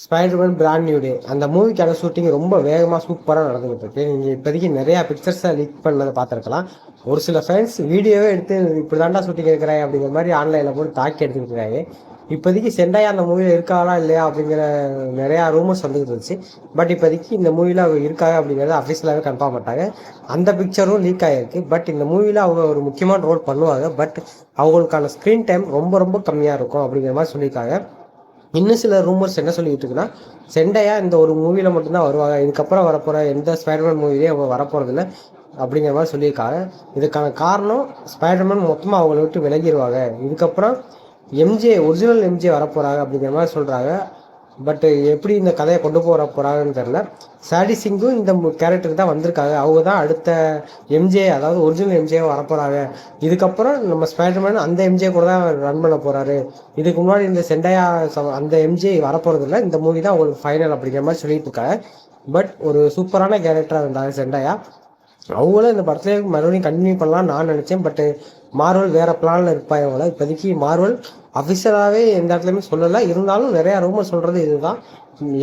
Spiderman brand new day அந்த மூவிக்கான shooting ரொம்ப வேகமாக சூப்பராக நடந்துகிட்டு இருக்கு. நீங்கள் இப்போதைக்கு நிறையா பிக்சர்ஸை லீக் பண்ணதை பார்த்துருக்கலாம். ஒரு சில ஃபேன்ஸ் வீடியோவே எடுத்து இப்படி தாண்டா ஷூட்டிங் இருக்கிறாங்க அப்படிங்கிற மாதிரி ஆன்லைனில் போட்டு தாக்கி எடுத்துக்கிட்டு இப்போதைக்கு செண்டையா அந்த மூவியில் இருக்காளா இல்லையா அப்படிங்கிற நிறையா ரூமர்ஸ் வந்துகிட்டு இருந்துச்சு. பட் இப்போதைக்கு இந்த மூவியில் அவங்க இருக்காங்க அப்படிங்கிறத அஃபிஷியலாகவே கன்ஃபார்ம் பண்ணிட்டாங்க. அந்த பிக்சரும் லீக் ஆகிருக்கு. பட் இந்த மூவியில் அவங்க ஒரு முக்கியமான ரோல் பண்ணுவாங்க. பட் அவங்களுக்கான ஸ்க்ரீன் டைம் ரொம்ப ரொம்ப கம்மியாக இருக்கும் அப்படிங்கிற மாதிரி சொல்லியிருக்காங்க. இன்னும் சில ரூமர்ஸ் என்ன சொல்லிட்டு இருக்குன்னா, செண்டையா இந்த ஒரு மூவியில் மட்டும்தான் வருவாங்க, இதுக்கப்புறம் வரப்போகிற எந்த ஸ்பைடர்மேன் மூவிலேயே அவங்க வரப்போகிறதில்ல அப்படிங்கிற மாதிரி சொல்லியிருக்காங்க. இதுக்கான காரணம் ஸ்பைடர்மேன் மொத்தமாக அவங்கள விட்டு விலகிடுவாங்க, இதுக்கப்புறம் ஒரிஜினல் எம்ஜே வரப்போகிறாங்க அப்படிங்கிற மாதிரி சொல்கிறாங்க. பட்டு எப்படி இந்த கதையை கொண்டு போகிறாங்கன்னு தெரில. சாடி சிங்கும் இந்த கேரக்டருக்கு தான் வந்திருக்காங்க. அவங்க தான் அடுத்த எம்ஜே, அதாவது ஒரிஜினல் எம்ஜே வரப்போகிறாங்க. இதுக்கப்புறம் நம்ம ஸ்பைடர்மேன் அந்த எம்ஜே கூட தான் ரன் பண்ண போகிறாரு. இதுக்கு முன்னாடி இந்த செண்டையா அந்த எம்ஜே வரப்போகிறதில்ல, இந்த மூவி தான் அவங்களுக்கு ஃபைனல் அப்படிங்கிற மாதிரி சொல்லிட்டு இருக்காங்க. பட் ஒரு சூப்பரான கேரக்டராக இருந்தாங்க செண்டையா. அவங்களும் இந்த படத்துலேயே மறுபடியும் கண்டினியூ பண்ணலாம்னு நான் நினச்சேன். பட்டு மார்வல் வேறு பிளானில் இருப்பாங்க அவங்கள. இப்போதைக்கு மார்வல் அஃபிஷியலாகவே எந்த இடத்துலையுமே சொல்லலை. இருந்தாலும் நிறையா ரூமர் சொல்கிறது இதுதான்.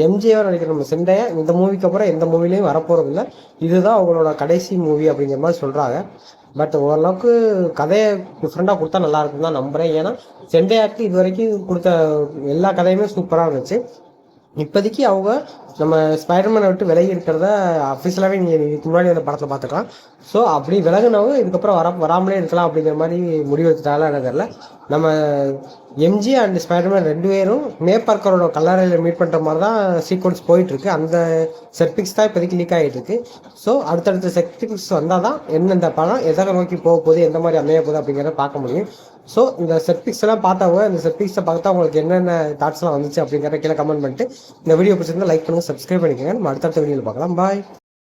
எம்ஜிஆர் நடிக்கிற நம்ம செண்டையை இந்த மூவிக்கு அப்புறம் எந்த மூவிலையும் வரப்போகிறதில்ல, இதுதான் அவங்களோட கடைசி மூவி அப்படிங்கிற மாதிரி சொல்கிறாங்க. பட் ஓரளவுக்கு கதையை டிஃப்ரெண்ட்டாக கொடுத்தா நல்லா இருக்குன்னு தான் நம்புகிறேன். ஏன்னா செண்டையாக்கு இது வரைக்கும் கொடுத்த எல்லா கதையுமே சூப்பராக இருந்துச்சு. இப்போதைக்கு அவங்க நம்ம ஸ்பைடர்மேனை விட்டு விலகி இருக்கிறத அஃபிஷியலாகவே நீங்கள் இதுக்கு முன்னாடி அந்த படத்தில் பார்த்துக்கலாம். ஸோ அப்படி விலகுனவங்க இதுக்கப்புறம் வராமலே இருக்கலாம் அப்படிங்கிற மாதிரி முடிவெடுத்துட்டாலும் எனக்கு தெரியல. நம்ம எம்ஜி அண்ட் ஸ்பைடர்மேன் 2 பேரும் மே பார்க்கரோட கல்லறையில் மீட் பண்ணுற மாதிரி தான் சீக்வன்ஸ் போயிட்டுருக்கு. அந்த செட்பிக்ஸ் தான் இப்போதைக்கு லீக் ஆகிட்டு இருக்கு. ஸோ அடுத்தடுத்த செட்பிக்ஸ் வந்தால் தான் எந்தெந்த படம் எதை நோக்கி போக போகுது, எந்த மாதிரி அமைய போகுது அப்படிங்கிறத பார்க்க முடியும். ஸோ இந்த செட்பிக்ஸ் எல்லாம் பார்த்தவங்க இந்த செட்பிக்ஸை பார்த்தா உங்களுக்கு என்னென்ன தாட்ஸ்லாம் வந்துச்சு அப்படிங்கிறத கீழே கமெண்ட் பண்ணிட்டு இந்த வீடியோ பிடிச்சிருந்தா லைக் பண்ணுங்கள், சப்ஸ்கிரைப் பண்ணிக்கோங்க. நம்ம அடுத்தடுத்த வீடியோவில் பார்க்கலாம். பாய்.